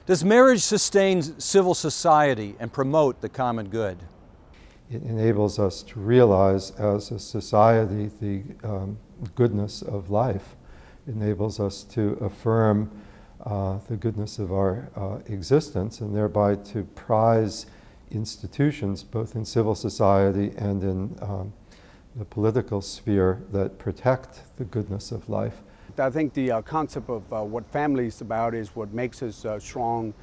Does marriage sustain civil society and promote the common good? It enables us to realize as a society the goodness of life. It enables us to affirm the goodness of our existence and thereby to prize institutions both in civil society and in the political sphere that protect the goodness of life. I think the concept of what family is about is what makes us strong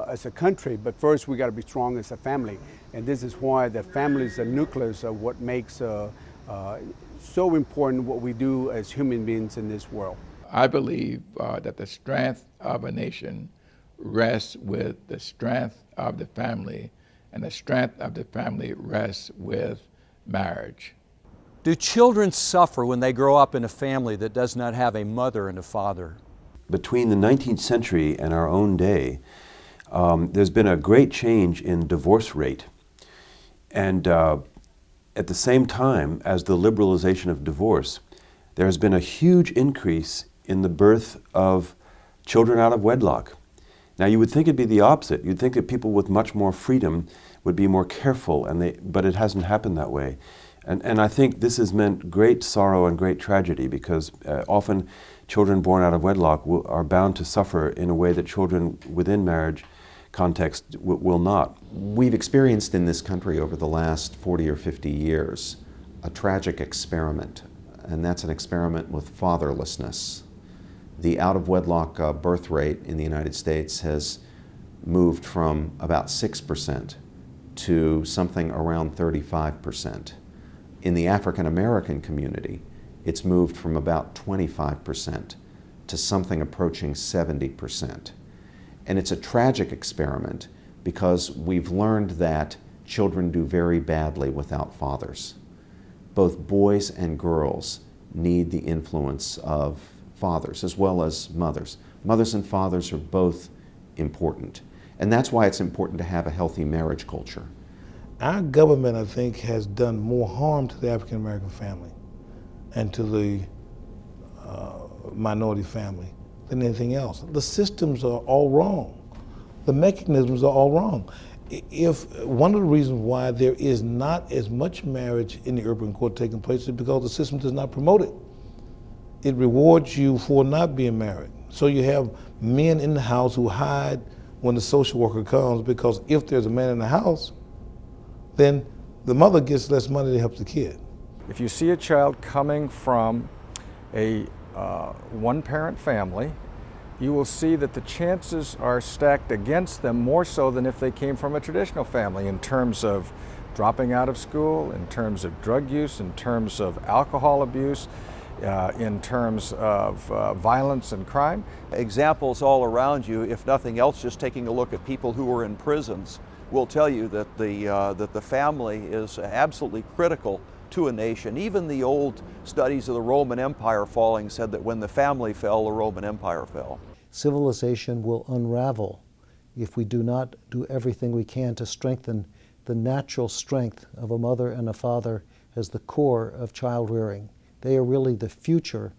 as a country, but first we got to be strong as a family, and this is why the family is the nucleus of what makes so important what we do as human beings in this world. I believe that the strength of a nation rests with the strength of the family, and the strength of the family rests with marriage. Do children suffer when they grow up in a family that does not have a mother and a father? Between the 19th century and our own day, there's been a great change in divorce rate. And at the same time as the liberalization of divorce, there has been a huge increase in the birth of children out of wedlock. Now you would think it'd be the opposite. You'd think that people with much more freedom would be more careful, but it hasn't happened that way. And I think this has meant great sorrow and great tragedy because often children born out of wedlock are bound to suffer in a way that children within marriage context will not. We've experienced in this country over the last 40 or 50 years a tragic experiment, and that's an experiment with fatherlessness. The out-of-wedlock birth rate in the United States has moved from about 6% to something around 35%. In the African American community, it's moved from about 25% to something approaching 70%. And it's a tragic experiment because we've learned that children do very badly without fathers. Both boys and girls need the influence of fathers as well as mothers. Mothers and fathers are both important. And that's why it's important to have a healthy marriage culture. Our government, I think, has done more harm to the African American family and to the minority family than anything else. The systems are all wrong. The mechanisms are all wrong. If one of the reasons why there is not as much marriage in the urban core taking place is because the system does not promote it. It rewards you for not being married. So you have men in the house who hide when the social worker comes because if there's a man in the house, then the mother gets less money to help the kid. If you see a child coming from a one-parent family, you will see that the chances are stacked against them more so than if they came from a traditional family in terms of dropping out of school, in terms of drug use, in terms of alcohol abuse, in terms of violence and crime. Examples all around you, if nothing else, just taking a look at people who are in prisons will tell you that the family is absolutely critical to a nation. Even the old studies of the Roman Empire falling said that when the family fell, the Roman Empire fell. Civilization will unravel if we do not do everything we can to strengthen the natural strength of a mother and a father as the core of child rearing. They are really the future.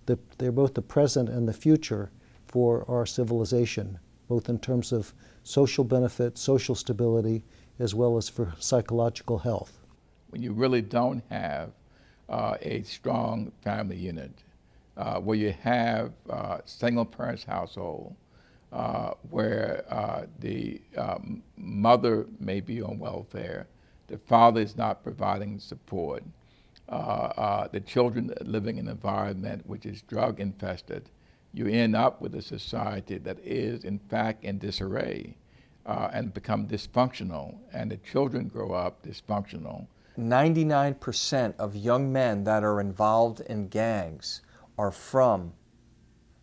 They're both the present and the future for our civilization, both in terms of social benefit, social stability, as well as for psychological health. When you really don't have a strong family unit, where you have single parents household, where the mother may be on welfare, the father is not providing support, the children living in an environment which is drug infested, you end up with a society that is in fact in disarray and become dysfunctional, and the children grow up dysfunctional. 99% of young men that are involved in gangs are from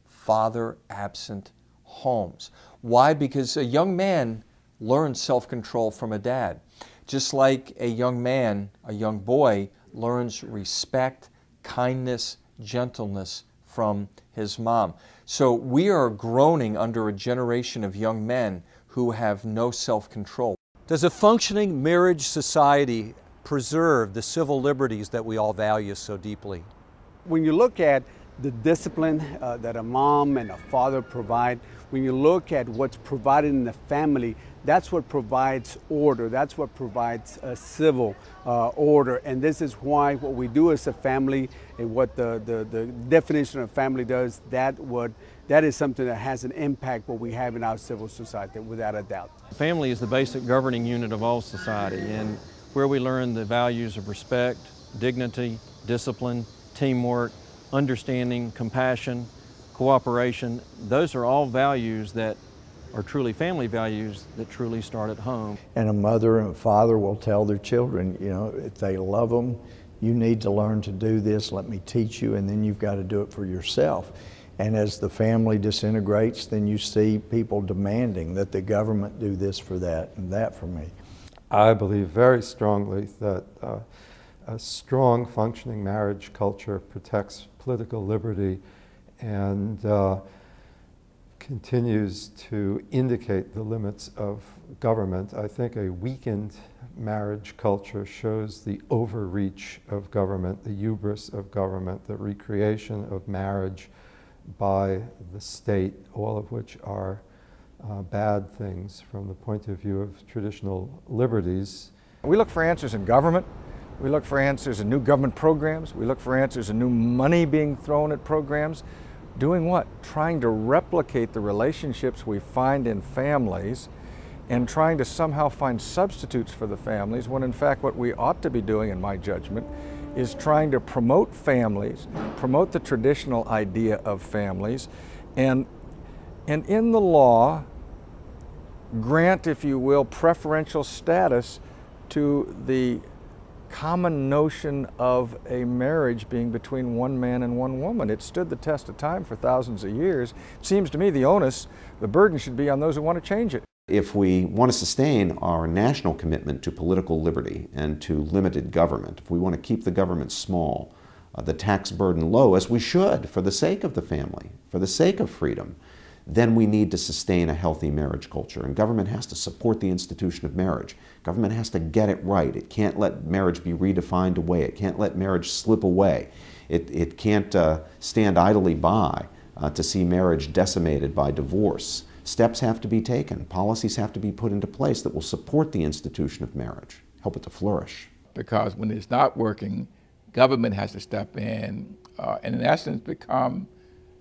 father-absent homes. Why? Because a young man learns self-control from a dad. Just like a young man, a young boy, learns respect, kindness, gentleness from his mom. So we are groaning under a generation of young men who have no self-control. Does a functioning marriage society preserve the civil liberties that we all value so deeply? When you look at the discipline that a mom and a father provide, when you look at what's provided in the family, that's what provides order. That's what provides a civil order. And this is why what we do as a family and what the definition of family does, that is something that has an impact what we have in our civil society, without a doubt. Family is the basic governing unit of all society, and where we learn the values of respect, dignity, discipline, teamwork, understanding, compassion, cooperation. Those are all values that are truly family values that truly start at home. And a mother and a father will tell their children, you know, if they love them, you need to learn to do this, let me teach you, and then you've got to do it for yourself. And as the family disintegrates, then you see people demanding that the government do this for that and that for me. I believe very strongly that a strong functioning marriage culture protects political liberty and continues to indicate the limits of government. I think a weakened marriage culture shows the overreach of government, the hubris of government, the recreation of marriage by the state, all of which are bad things from the point of view of traditional liberties. We look for answers in government. We look for answers in new government programs. We look for answers in new money being thrown at programs. Doing what? Trying to replicate the relationships we find in families and trying to somehow find substitutes for the families, when in fact what we ought to be doing, in my judgment, is trying to promote families, promote the traditional idea of families, and in the law grant, if you will, preferential status to the common notion of a marriage being between one man and one woman. It stood the test of time for thousands of years. It seems to me the burden should be on those who want to change it. If we want to sustain our national commitment to political liberty and to limited government, if we want to keep the government small, the tax burden low, as we should for the sake of the family, for the sake of freedom, then we need to sustain a healthy marriage culture. And government has to support the institution of marriage. Government has to get it right. It can't let marriage be redefined away. It can't let marriage slip away. It can't stand idly by to see marriage decimated by divorce. Steps have to be taken. Policies have to be put into place that will support the institution of marriage, help it to flourish. Because when it's not working, government has to step in and in essence become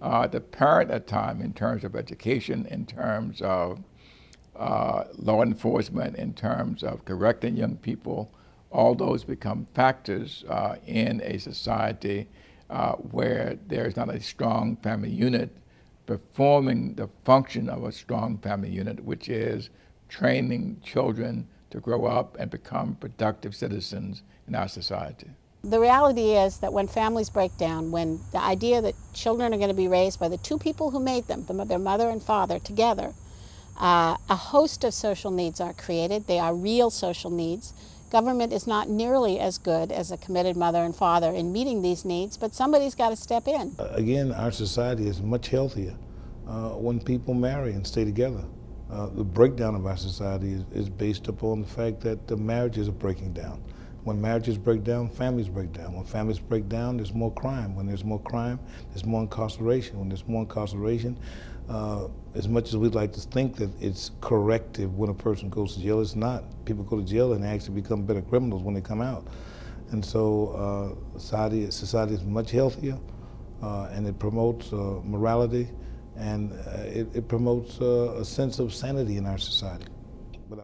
the parent at time in terms of education, in terms of law enforcement, in terms of correcting young people. All those become factors in a society where there's not a strong family unit performing the function of a strong family unit, which is training children to grow up and become productive citizens in our society. The reality is that when families break down, when the idea that children are going to be raised by the two people who made them, their mother and father together, a host of social needs are created. They are real social needs. Government is not nearly as good as a committed mother and father in meeting these needs, but somebody's got to step in. Again, our society is much healthier when people marry and stay together. The breakdown of our society is based upon the fact that the marriages are breaking down. When marriages break down, families break down. When families break down, there's more crime. When there's more crime, there's more incarceration. When there's more incarceration, as much as we'd like to think that it's corrective when a person goes to jail, it's not. People go to jail and they actually become better criminals when they come out. And so society is much healthier, and it promotes morality, and it promotes a sense of sanity in our society.